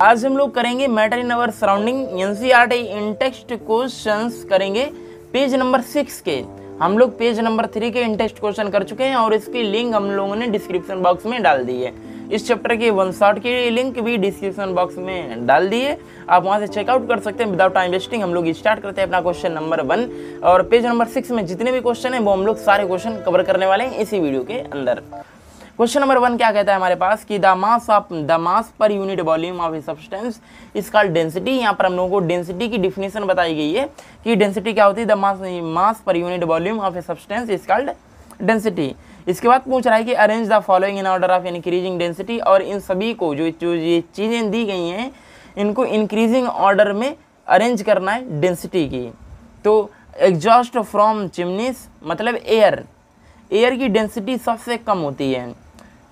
आज हम लोग करेंगे matter in our surrounding NCERT in text questions करेंगे पेज नंबर 6 के। हम लोग पेज नंबर 3 के इन टेक्स्ट क्वेश्चन कर चुके हैं और इसकी लिंक हम लोगों ने डिस्क्रिप्शन बॉक्स में डाल दी है। इस चैप्टर के 1 शॉट की लिंक भी डिस्क्रिप्शन बॉक्स में डाल दी है, आप वहां से चेकआउट कर सकते हैं। विदाउट टाइम वेस्टिंग हम लोग स्टार्ट करते हैं अपना क्वेश्चन नंबर 1 और पेज नंबर 6 में जितने भी क्वेश्चन है वो हम लोग सारे क्वेश्चन कवर करने वाले हैं इसी वीडियो के अंदर। क्वेश्चन नंबर 1 क्या कहता है हमारे पास कि the mass per unit volume of a substance is called density. यहाँ पर हम लोगों को डेंसिटी की डिफिनेशन बताई गई है कि डेंसिटी क्या होती है। The mass per unit volume of a substance is called density. इसके बाद पूछ रहा है कि arrange the following in order of increasing density, और इन सभी को जो ये चीज़ें दी गई हैं इनको इंक्रीजिंग ऑर्डर में अरेंज करना है डेंसिटी की। तो एग्जॉस्ट फ्रॉम चिमनीज मतलब एयर की डेंसिटी सबसे कम होती है।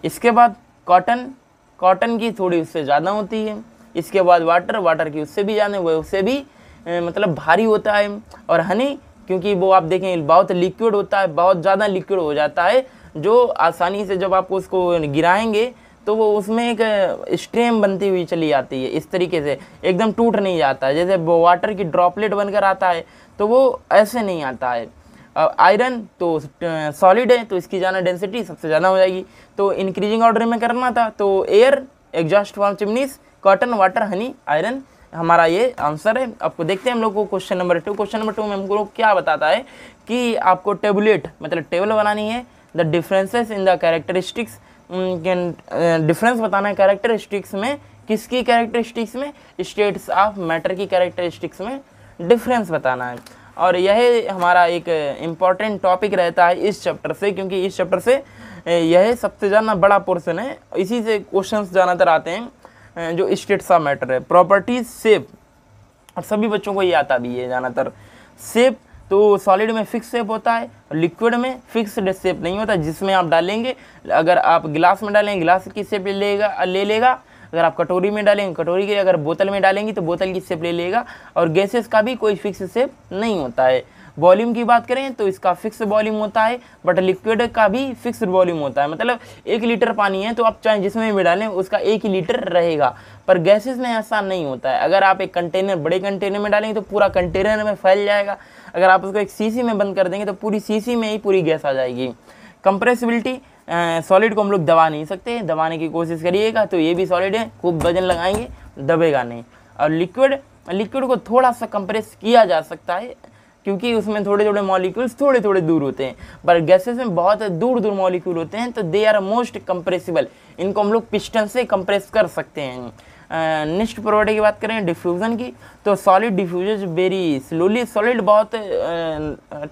इसके बाद कॉटन की थोड़ी उससे ज़्यादा होती है। इसके बाद वाटर की उससे भी ज़्यादा, वो उससे भी मतलब भारी होता है। और हनी क्योंकि वो आप देखें बहुत लिक्विड होता है, बहुत ज़्यादा लिक्विड हो जाता है, जो आसानी से जब आप उसको गिराएंगे तो वो उसमें एक स्ट्रेम बनती हुई चली आती है। इस तरीके से एकदम टूट नहीं जाता है, जैसे वाटर की ड्रॉपलेट बनकर आता है तो वो ऐसे नहीं आता है। आयरन तो सॉलिड है तो इसकी ज़्यादा डेंसिटी सबसे ज़्यादा हो जाएगी। तो इंक्रीजिंग ऑर्डर में करना था तो air, exhaust from chimneys, cotton, water, Honey, iron हमारा ये आंसर है। आपको देखते हैं हम लोग को क्वेश्चन नंबर 2। क्वेश्चन नंबर 2 में हमको क्या बताता है कि आपको टेबुलेट मतलब टेबल बनानी है। The differences in the characteristics, difference बताना है कैरेक्टरिस्टिक्स में। किसकी कैरेक्टरिस्टिक्स में? स्टेट्स ऑफ मैटर की कैरेक्टरिस्टिक्स में डिफरेंस बताना है। और यह हमारा एक इम्पॉर्टेंट टॉपिक रहता है इस चैप्टर से, क्योंकि इस चैप्टर से यह सबसे ज़्यादा बड़ा पोर्शन है। इसी से क्वेश्चंस ज़्यादातर आते हैं जो स्टेट्स ऑफ मैटर है। प्रॉपर्टीज शेप, और सभी बच्चों को ये आता भी है ज़्यादातर। शेप तो सॉलिड में फिक्स शेप होता है, लिक्विड में फिक्स्ड शेप नहीं होता। जिसमें आप डालेंगे, अगर आप गिलास में डालेंगे गिलास की शेप ले लेगा, अगर आप कटोरी में डालेंगे कटोरी की, अगर बोतल में डालेंगी तो बोतल की शेप ले लेगा। और गैसेस का भी कोई फिक्स शेप नहीं होता है। वॉल्यूम की बात करें तो इसका फिक्स वॉल्यूम होता है, बट लिक्विड का भी फिक्स वॉल्यूम होता है। मतलब 1 लीटर पानी है तो आप चाहे जिसमें भी डालें उसका 1 ही लीटर रहेगा। पर गैसेस में ऐसा नहीं होता है। अगर आप एक कंटेनर, बड़े कंटेनर में डालेंगे तो पूरा कंटेनर में फैल जाएगा। अगर आप उसको एक सीसी में बंद कर देंगे तो पूरी सीसी में ही पूरी गैस आ जाएगी। कंप्रेसिबिलिटी, सॉलिड को हम लोग दबा नहीं सकते, दबाने की कोशिश करिएगा तो ये भी सॉलिड है, खूब वजन लगाएंगे दबेगा नहीं। और लिक्विड को थोड़ा सा कंप्रेस किया जा सकता है क्योंकि उसमें थोड़े थोड़े मॉलिक्यूल्स थोड़े थोड़े दूर होते हैं, पर गैसेस में बहुत दूर दूर मॉलिक्यूल होते हैं तो दे आर मोस्ट कंप्रेसिबल। इनको हम लोग पिस्टन से कंप्रेस कर सकते हैं। नेक्स्ट प्रॉपर्टी की बात करें डिफ्यूज़न की, तो solid diffuses very slowly. Solid बहुत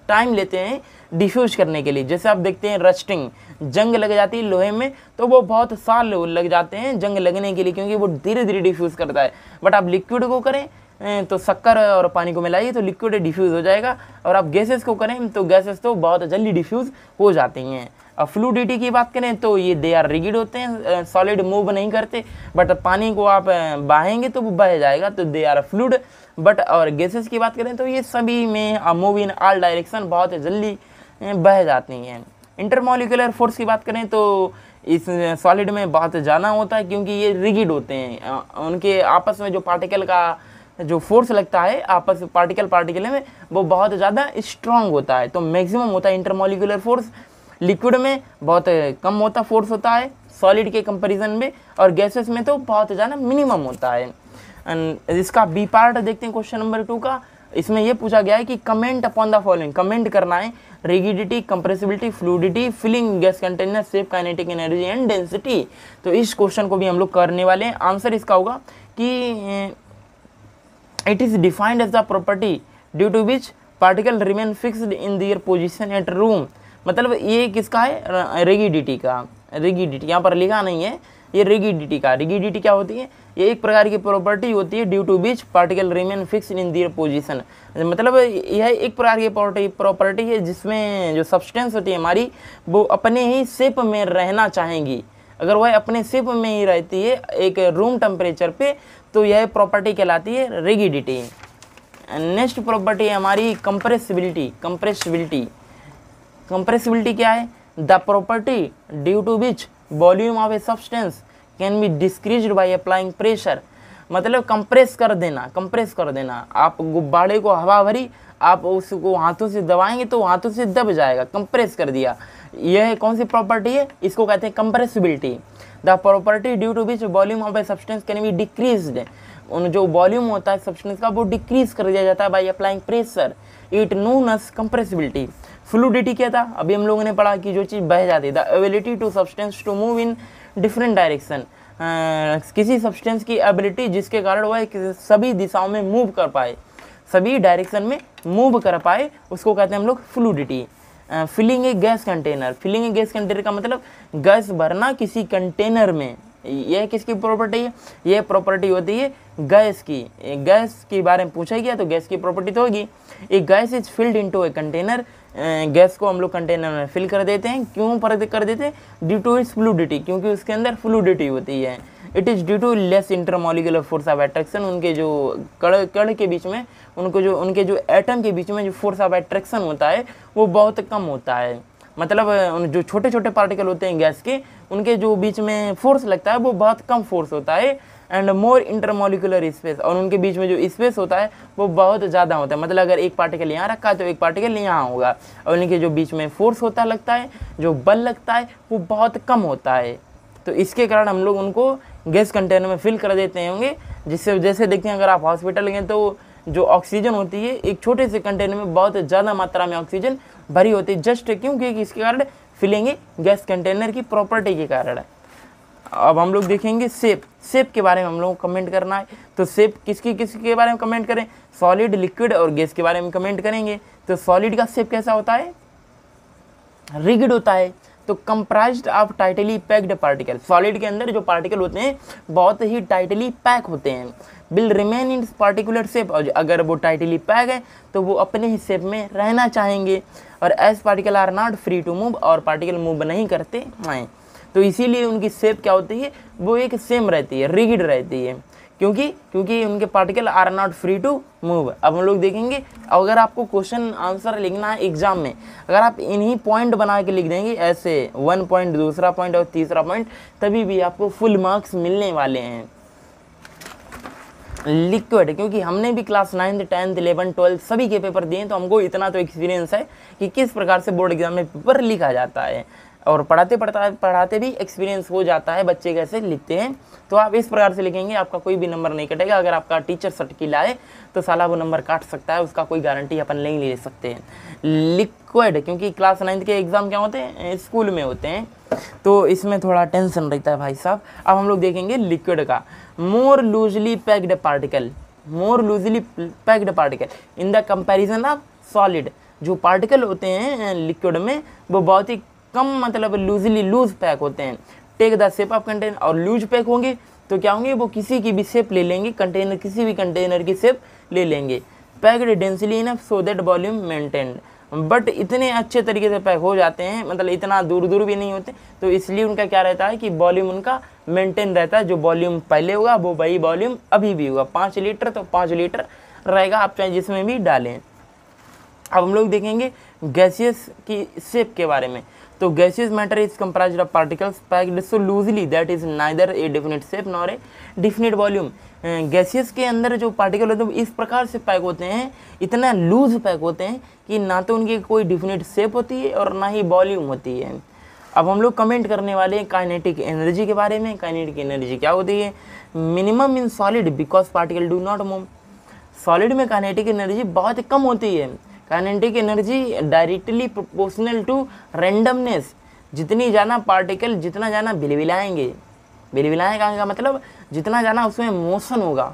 टाइम लेते हैं डिफ्यूज करने के लिए। जैसे आप देखते हैं रस्टिंग, जंग लग जाती है लोहे में तो वो बहुत साल लग जाते हैं जंग लगने के लिए, क्योंकि वो धीरे धीरे डिफ्यूज़ करता है। बट आप लिक्विड को करें तो शक्कर और पानी को मिलाइए तो लिक्विड डिफ्यूज़ हो जाएगा। और आप गैसेस को करें तो गैसेस तो बहुत जल्दी डिफ्यूज़ हो जाती हैं। अब फ्लूइडिटी की बात करें तो ये दे आर रिगिड होते हैं, सॉलिड मूव नहीं करते, बट पानी को आप बहाएंगे तो वो बह जाएगा तो दे आर फ्लूइड। बट और गैसेस की बात करें तो ये सभी में मूव इन ऑल डायरेक्शन, बहुत जल्दी बह जाती हैं। इंटरमॉलिक्यूलर फोर्स की बात करें तो इस सॉलिड में बहुत ज़्यादा होता है क्योंकि ये रिगिड होते हैं। उनके आपस में जो पार्टिकल का जो फोर्स लगता है आपस पार्टिकल में वो बहुत ज़्यादा स्ट्रांग होता है, तो मैक्सिमम होता है इंटरमॉलिक्यूलर फोर्स। लिक्विड में बहुत कम होता फोर्स होता है सॉलिड के कंपैरिजन में, और गैसेस में तो बहुत ज़्यादा मिनिमम होता है। इसका बी पार्ट देखते हैं क्वेश्चन नंबर 2 का। इसमें यह पूछा गया है कि comment upon the following, comment करना है rigidity, compressibility, fluidity, filling gas container, shape, kinetic energy and density. तो इस क्वेश्चन को भी हम लोग करने वाले हैं। आंसर इसका होगा कि it is defined as the property due to which particle remain fixed in their position at room. मतलब ये किसका है? रिगिडिटी का। रिगिडिटी यहाँ पर लिखा नहीं है, ये रिगिडिटी का। रिगिडिटी क्या होती है? ये एक प्रकार की प्रॉपर्टी होती है due to which particle remain fixed in their position. मतलब यह एक प्रकार की प्रॉपर्टी है जिसमें जो सब्सटेंस होती है हमारी वो अपने ही शेप में रहना चाहेंगी। अगर वह अपने शेप में ही रहती है एक रूम टेम्परेचर पे तो यह प्रॉपर्टी कहलाती है रिगिडिटी। नेक्स्ट प्रॉपर्टी है हमारी कंप्रेसिबिलिटी। कंप्रेसिबिलिटी क्या है? The property due to which volume of a substance can be decreased by applying pressure. मतलब कंप्रेस कर देना, कंप्रेस कर देना। आप गुब्बारे को हवा भरी, आप उसको हाथों से दबाएंगे तो हाथों से दब जाएगा, कंप्रेस कर दिया। यह कौन सी प्रॉपर्टी है, इसको कहते हैं compressibility. The property due to which volume of a substance can be decreased, उन जो वॉल्यूम होता है सब्सटेंस का वो डिक्रीज कर दिया जाता है by applying pressure, it known as compressibility. Fluidity क्या था, अभी हम लोगों ने पढ़ा कि जो चीज़ बह जाती है, the ability to substance to move in different direction, किसी सब्सटेंस की एबिलिटी जिसके कारण वह सभी दिशाओं में मूव कर पाए, सभी डायरेक्शन में मूव कर पाए, उसको कहते हैं हम लोग फ्लूइडिटी। फिलिंग ए गैस कंटेनर, फिलिंग ए गैस कंटेनर का मतलब गैस भरना किसी कंटेनर में, यह किसकी प्रॉपर्टी है, यह प्रॉपर्टी होती है गैस की। गैस के बारे में पूछा गया तो गैस की प्रॉपर्टी तो होगी। एक gas is filled into a container, gas को हम लोग कंटेनर में फिल कर देते हैं, क्यों कर देते हैं, ड्यू टू इट्स फ्लूइडिटी, क्योंकि उसके अंदर फ्लूइडिटी होती है। It is due to less intermolecular force of attraction, उनके जो कण के बीच में, उनके जो एटम के बीच में जो फोर्स ऑफ अट्रैक्शन होता है वो बहुत कम होता है। मतलब जो छोटे छोटे पार्टिकल होते हैं गैस के, उनके जो बीच में फोर्स लगता है वो बहुत कम फोर्स होता है। एंड मोर इंटरमॉलिक्यूलर स्पेस, और उनके बीच में जो स्पेस होता है वो बहुत ज़्यादा होता है। मतलब अगर एक पार्टिकल यहाँ रखा है तो एक पार्टिकल यहाँ होगा, और उनके जो बीच में फोर्स होता लगता है, जो बल लगता है वो बहुत कम होता है। तो इसके कारण हम लोग उनको गैस कंटेनर में फिल कर देते होंगे, जिससे जैसे देखते हैं अगर आप हॉस्पिटल गए तो जो ऑक्सीजन होती है एक छोटे से कंटेनर में बहुत ज़्यादा मात्रा में ऑक्सीजन भरी होती है, जस्ट क्योंकि इसके कारण फिलेंगे गैस कंटेनर की प्रॉपर्टी के कारण। अब हम लोग देखेंगे शेप के बारे में हम लोग को कमेंट करना है। तो शेप किसकी के बारे में कमेंट करें, सॉलिड, लिक्विड और गैस के बारे में कमेंट करेंगे। तो सॉलिड का शेप कैसा होता है, रिगिड होता है। तो comprised of tightly packed particle, solid के अंदर जो पार्टिकल होते हैं बहुत ही टाइटली पैक होते हैं। Will remain in particular shape, और अगर वो टाइटली पैक है तो वो अपने ही शेप में रहना चाहेंगे। और as particle are not free to move, और पार्टिकल मूव नहीं करते हैं, तो इसीलिए उनकी शेप क्या होती है, वो एक सेम रहती है, रिगिड रहती है, क्योंकि उनके particle are not free to move. अब हम लोग देखेंगे, अगर आपको क्वेश्चन आंसर लिखना है एग्जाम में, अगर आप इन्हीं पॉइंट बना के लिख देंगे ऐसे 1 पॉइंट, दूसरा पॉइंट और तीसरा पॉइंट, तभी भी आपको फुल मार्क्स मिलने वाले हैं। लिक्विड, क्योंकि हमने भी class 9th 10th 11th 12th सभी के पेपर दिए, तो हमको इतना तो एक्सपीरियंस है कि किस प्रकार से बोर्ड एग्जाम में पेपर लिखा जाता है, और पढ़ाते भी एक्सपीरियंस हो जाता है बच्चे कैसे लिखते हैं। तो आप इस प्रकार से लिखेंगे, आपका कोई भी नंबर नहीं कटेगा। अगर आपका टीचर सटकी लाए तो साला वो नंबर काट सकता है, उसका कोई गारंटी अपन नहीं ले सकते हैं। लिक्विड, क्योंकि क्लास 9th के एग्ज़ाम क्या होते हैं, स्कूल में होते हैं, तो इसमें थोड़ा टेंशन रहता है भाई साहब। अब हम लोग देखेंगे लिक्विड का, more loosely packed particle, more loosely packed particle in the comparison of solid. जो पार्टिकल होते हैं लिक्विड में वो बहुत ही कम, मतलब लूज पैक होते हैं। Take the shape of container, और लूज पैक होंगे तो क्या होंगे, वो किसी की भी शेप ले लेंगे, कंटेनर किसी भी कंटेनर की शेप ले लेंगे। Packed densely enough so that volume maintained, but इतने अच्छे तरीके से पैक हो जाते हैं, मतलब इतना दूर भी नहीं होते, तो इसलिए उनका क्या रहता है कि वॉल्यूम उनका मेंटेन रहता है। जो वॉल्यूम पहले होगा वो वही वॉल्यूम अभी भी होगा, 5 लीटर तो 5 लीटर रहेगा, आप चाहे जिसमें भी डालें। अब हम लोग देखेंगे गैसियस की शेप के बारे में। तो gaseous matter is comprised of particles packed so loosely that is neither a definite shape nor a definite volume. Gaseous के अंदर जो पार्टिकल होते हैं इस प्रकार से पैक होते हैं, इतना लूज पैक होते हैं कि ना तो उनकी कोई डेफिनेट शेप होती है और ना ही वॉल्यूम होती है। अब हम लोग कमेंट करने वाले हैं काइनेटिक एनर्जी के बारे में। काइनेटिक एनर्जी क्या होती है, minimum in solid because particle do not move. Solid में काइनेटिक एनर्जी बहुत कम होती है। Kinetic energy directly proportional to randomness, जितनी ज़्यादा पार्टिकल जितना ज़्यादा बिलबिलाएंगे का मतलब जितना ज़्यादा उसमें मोशन होगा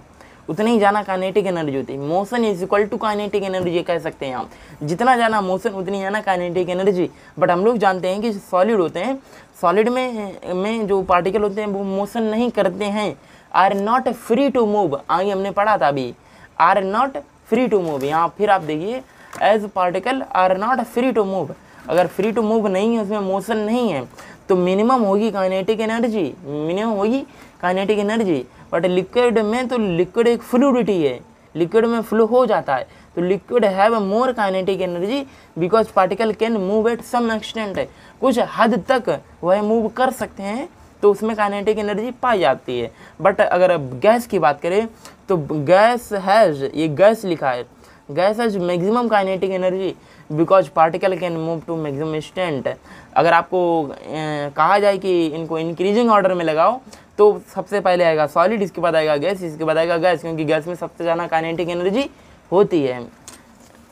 उतनी ही ज़्यादा काइनेटिक एनर्जी होती है। Motion is equal to kinetic energy कह सकते हैं आप, जितना ज़्यादा मोशन उतनी ज़्यादा काइनेटिक एनर्जी। बट हम लोग जानते हैं कि सॉलिड होते हैं, सॉलिड में जो पार्टिकल होते हैं वो मोशन नहीं करते हैं, are not free to move. आगे हमने पढ़ा था अभी, are not free to move. यहाँ फिर आप देखिए as particle are not free to move, अगर फ्री टू मूव नहीं है, उसमें मोशन नहीं है, तो मिनिमम होगी काइनेटिक एनर्जी, मिनिमम होगी काइनेटिक एनर्जी। बट लिक्विड में तो लिक्विड एक फ्लूइडिटी है, लिक्विड में फ्लो हो जाता है, तो liquid have more kinetic energy because particle can move at some extent. कुछ हद तक वह मूव कर सकते हैं, तो उसमें काइनेटिक एनर्जी पाई जाती है। बट अगर गैस की बात करें तो गैस हैज़, ये गैस लिखा है, gas has maximum kinetic energy because particle can move to maximum extent. अगर आपको कहा जाए कि इनको इंक्रीजिंग ऑर्डर में लगाओ तो सबसे पहले आएगा सॉलिड, इसके बाद आएगा गैस, इसके बाद आएगा गैस, क्योंकि गैस में सबसे ज़्यादा काइनेटिक एनर्जी होती है।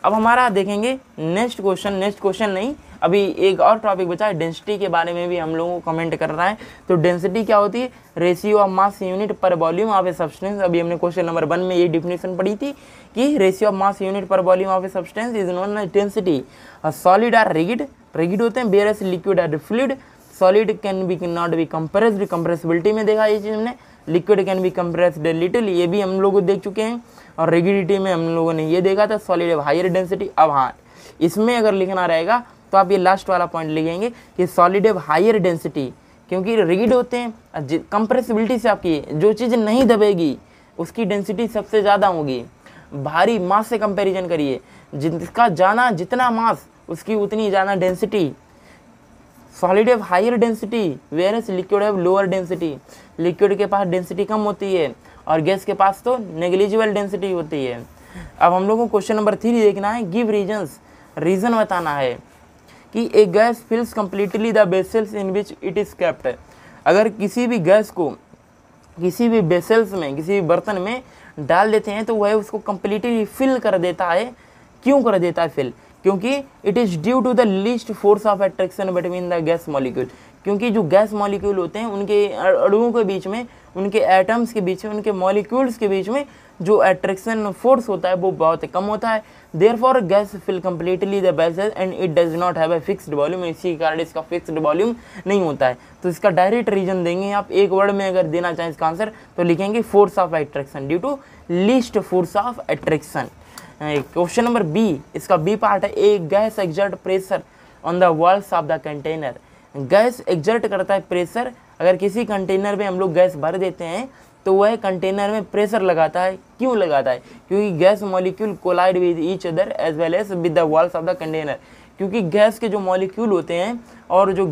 अब हमारा देखेंगे नेक्स्ट क्वेश्चन नहीं, अभी एक और टॉपिक बचा है, डेंसिटी के बारे में भी हम लोगों को कमेंट कर रहा है। तो डेंसिटी क्या होती है? Ratio of mass unit per volume of a substance. अभी हमने क्वेश्चन नंबर 1 में ये डिफिनेशन पढ़ी थी कि ratio of mass unit per volume of a substance is known as density. Solid are rigid होते हैं, whereas liquid are fluid. Solid can be not be compressed, compressibility में देखा ये चीज़ हमने। Liquid can be compressed little, ये भी हम लोग देख चुके हैं। और रिगिडिटी में हम लोगों ने ये देखा था, सॉलिड है हायर डेंसिटी। अब हाँ, इसमें अगर लिखना रहेगा तो आप ये लास्ट वाला पॉइंट लिखेंगे कि सॉलिड है हायर डेंसिटी, क्योंकि रिगिड होते हैं। कंप्रेसिबिलिटी से आपकी जो चीज़ नहीं दबेगी उसकी डेंसिटी सबसे ज़्यादा होगी। भारी मास से कंपैरिजन करिए, जिसका जाना जितना मास उसकी उतनी ज़्यादा डेंसिटी। सॉलिड है हायर डेंसिटी वेयरएज लिक्विड है लोअर डेंसिटी। लिक्विड के पास डेंसिटी कम होती है और गैस के पास तो नेग्लिजिबल डेंसिटी होती है। अब हम लोगों को क्वेश्चन नंबर 3 देखना है, गिव रीजन्स, रीज़न बताना है कि एक gas fills completely the vessels in which it is kept. अगर किसी भी गैस को किसी भी वेसल्स में, किसी भी बर्तन में डाल देते हैं तो वह उसको कम्प्लीटली फिल कर देता है। क्यों कर देता है फिल? क्योंकि it is due to the least force of attraction between the gas molecule. क्योंकि जो गैस मॉलिक्यूल होते हैं उनके अणुओं के बीच में, उनके एटम्स के बीच में, उनके मॉलिक्यूल्स के बीच में जो अट्रैक्शन फोर्स होता है वो बहुत कम होता है। Therefore gas fill completely the vessel and it does not have a fixed volume. इसी के कारण इसका फिक्स्ड वॉल्यूम नहीं होता है। तो इसका डायरेक्ट रीजन देंगे आप, एक वर्ड में अगर देना चाहें इसका आंसर तो लिखेंगे force of attraction, due to least force of attraction. Question number B, इसका बी पार्ट है, a gas exert pressure on the walls of the container. Gas exert करता है प्रेशर। अगर किसी कंटेनर में हम लोग गैस भर देते हैं तो वह कंटेनर में प्रेशर लगाता है। क्यों लगाता है? क्योंकि gas molecule collide with each other as well as with the walls of the container. क्योंकि गैस के जो मॉलिक्यूल होते हैं और जो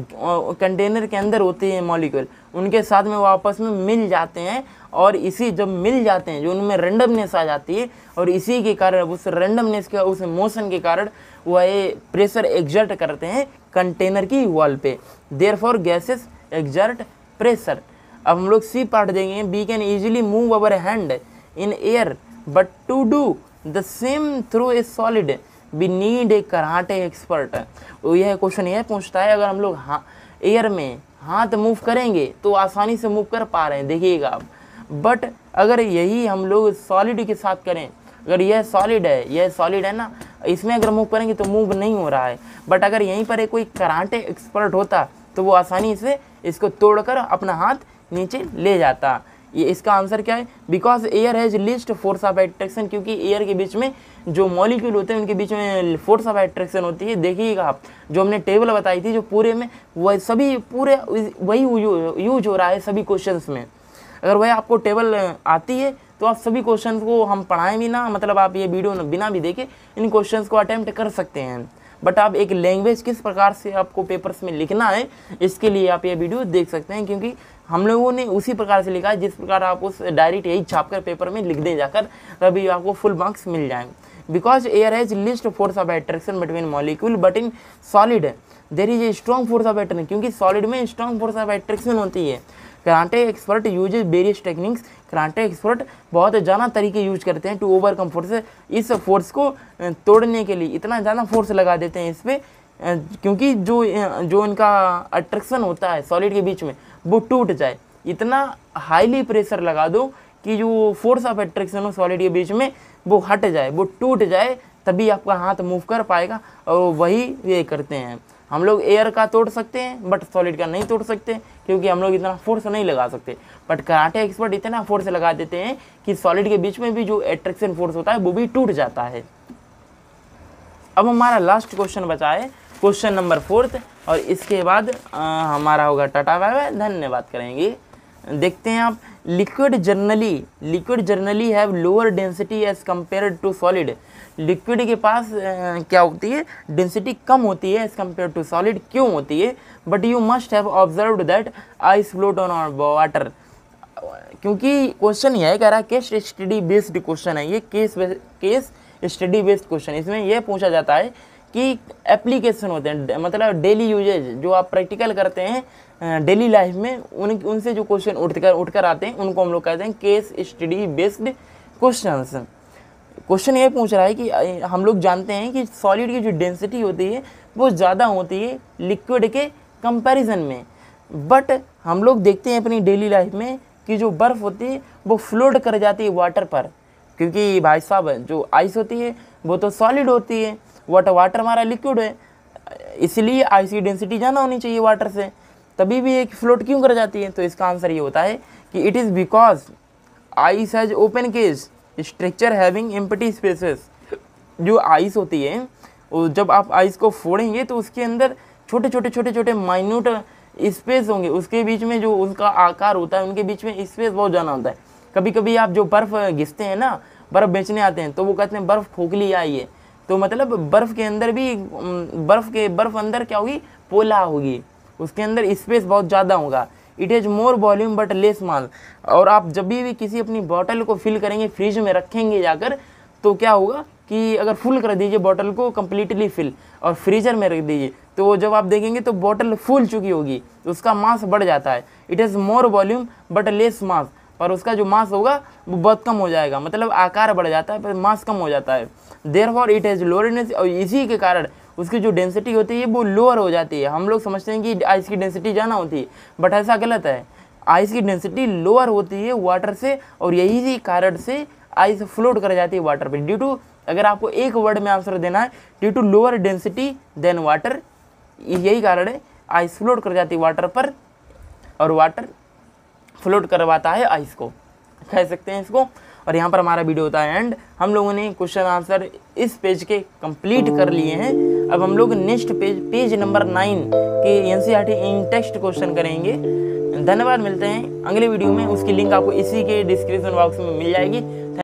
कंटेनर के अंदर होते हैं मॉलिक्यूल, उनके साथ में वो आपस में मिल जाते हैं। और इसी जब मिल जाते हैं जो उनमें रेंडमनेस आ जाती है, और इसी के कारण उस रेंडमनेस के, उस मोशन के कारण वह प्रेशर एक्सर्ट करते हैं कंटेनर की वॉल पे। Therefore gases exert pressure. अब हम लोग सी पार्ट देंगे, we can easily move our hand in air but to do the same through a solid we need a karate expert. यह question यह पूछता है, अगर हम लोग एयर में हाथ मूव करेंगे तो आसानी से मूव कर पा रहे हैं, देखिएगा आप। बट अगर यही हम लोग सॉलिड के साथ करें, अगर यह सॉलिड है ना, इसमें अगर मूव करेंगे तो मूव नहीं हो रहा है। बट अगर यहीं पर एक कोई कराटे एक्सपर्ट होता तो वो आसानी से इसको तोड़कर अपना हाथ नीचे ले जाता। ये इसका आंसर क्या है? Because air has least force of attraction. क्योंकि एयर के बीच में जो मॉलिक्यूल होते हैं उनके बीच में फोर्स ऑफ अट्रैक्शन होती है। देखिएगा आप, जो हमने टेबल बताई थी, जो पूरे में वह सभी पूरे वही यूज हो रहा है सभी क्वेश्चंस में। अगर वह आपको टेबल आती है तो आप सभी क्वेश्चंस को हम पढ़ाएं भी ना, मतलब आप ये वीडियो बिना भी देखे इन क्वेश्चंस को अटेम्प्ट कर सकते हैं। बट आप एक लैंग्वेज किस प्रकार से आपको पेपर्स में लिखना है, इसके लिए आप ये वीडियो देख सकते हैं। क्योंकि हम लोगों ने उसी प्रकार से लिखा है जिस प्रकार आप उस डायरेक्ट यही छापकर पेपर में लिख दें जाकर, तभी आपको फुल मार्क्स मिल जाएंगे। Because air has least force of attraction between molecule but in solid there is a strong force of attraction. क्योंकि सॉलिड में स्ट्रॉन्ग फोर्स ऑफ अट्रैक्शन होती है। Karate expert uses various techniques. Karate expert बहुत ज़्यादा तरीके use करते हैं to overcome force. इस फोर्स को तोड़ने के लिए इतना ज़्यादा फोर्स लगा देते हैं इस पर, क्योंकि जो इनका अट्रैक्शन होता है सॉलिड के बीच में वो टूट जाए। इतना हाईली प्रेशर लगा दो कि जो फोर्स ऑफ अट्रैक्शन हो सॉलिड के बीच में वो हट जाए, वो टूट जाए, तभी आपका हाथ मूव कर पाएगा। और वही ये करते हैं। हम लोग एयर का तोड़ सकते हैं बट सॉलिड का नहीं तोड़ सकते, क्योंकि हम लोग इतना फोर्स नहीं लगा सकते। बट कराटे एक्सपर्ट इतना फोर्स लगा देते हैं कि सॉलिड के बीच में भी जो अट्रैक्शन फोर्स होता है वो भी टूट जाता है। अब हमारा लास्ट क्वेश्चन बचा है, क्वेश्चन नंबर 4, और इसके बाद हमारा होगा टाटा बाय बाय, धन्यवाद करेंगे। देखते हैं आप, liquid generally have lower density as compared to solid. Liquid के पास क्या होती है, डेंसिटी कम होती है एज कम्पेयर टू सॉलिड। क्यों होती है? But you must have observed that ice float on water. क्योंकि क्वेश्चन यह कह रहा है केस स्टडी बेस्ड क्वेश्चन है ये, केस स्टडी बेस्ड क्वेश्चन। इसमें यह पूछा जाता है कि एप्लीकेशन होते हैं, मतलब डेली यूजेज जो आप प्रैक्टिकल करते हैं डेली लाइफ में, उनसे जो क्वेश्चन उठकर आते हैं उनको हम लोग कहते हैं case study based questions. Question ये पूछ रहा है कि हम लोग जानते हैं कि सॉलिड की जो डेंसिटी होती है वो ज़्यादा होती है लिक्विड के कंपैरिजन में, बट हम लोग देखते हैं अपनी डेली लाइफ में कि जो बर्फ़ होती है वो फ्लोट कर जाती है वाटर पर। क्योंकि भाई साहब जो आइस होती है वो तो सॉलिड होती है, वाटर हमारा लिक्विड है, इसलिए आइस की डेंसिटी ज़्यादा होनी चाहिए वाटर से, तभी भी एक फ्लोट क्यों कर जाती है? तो इसका आंसर ये होता है कि it is because ice has open case structure having empty spaces. जो आइस होती है वो जब आप आइस को फोड़ेंगे तो उसके अंदर छोटे छोटे माइन्यूट स्पेस होंगे, उसके बीच में जो उसका आकार होता है उनके बीच में स्पेस बहुत ज़्यादा होता है। कभी कभी आप जो बर्फ़ घिसते हैं ना, बर्फ़ बेचने आते हैं तो वो कहते हैं बर्फ़ खोखली आई है, तो मतलब बर्फ़ के अंदर भी बर्फ़ अंदर क्या होगी, पोला होगी, उसके अंदर स्पेस बहुत ज़्यादा होगा। It has more volume but less मास। और आप जब भी किसी अपनी बॉटल को फिल करेंगे, फ्रिज में रखेंगे जाकर, तो क्या होगा कि अगर फुल कर दीजिए बॉटल को कम्प्लीटली फिल और फ्रीजर में रख दीजिए, तो जब आप देखेंगे तो बॉटल फूल चुकी होगी, तो उसका मास बढ़ जाता है। It has more volume but less मास, पर उसका जो मास होगा वो बहुत कम हो जाएगा, मतलब आकार बढ़ जाता है पर मास कम हो जाता है। Therefore it has lower density, और इसी के कारण उसकी जो डेंसिटी होती है वो लोअर हो जाती है। हम लोग समझते हैं कि आइस की डेंसिटी ज़्यादा होती है, बट ऐसा गलत है। आइस की डेंसिटी लोअर होती है वाटर से, और यही कारण से आइस फ्लोट कर जाती है वाटर पे। ड्यू टू, अगर आपको एक वर्ड में आंसर देना है, due to lower density than water, यही कारण है आइस फ्लोट कर जाती है वाटर पर, और वाटर फ्लोट करवाता है आइस को, कह सकते हैं इसको। और यहाँ पर हमारा वीडियो होता है एंड। हम लोगों ने क्वेश्चन आंसर इस पेज के कंप्लीट कर लिए हैं। अब हम लोग नेक्स्ट पेज नंबर 9 के एनसीईआरटी इन टेक्स्ट क्वेश्चन करेंगे। धन्यवाद, मिलते हैं अगले वीडियो में। उसकी लिंक आपको इसी के डिस्क्रिप्शन बॉक्स में मिल जाएगी।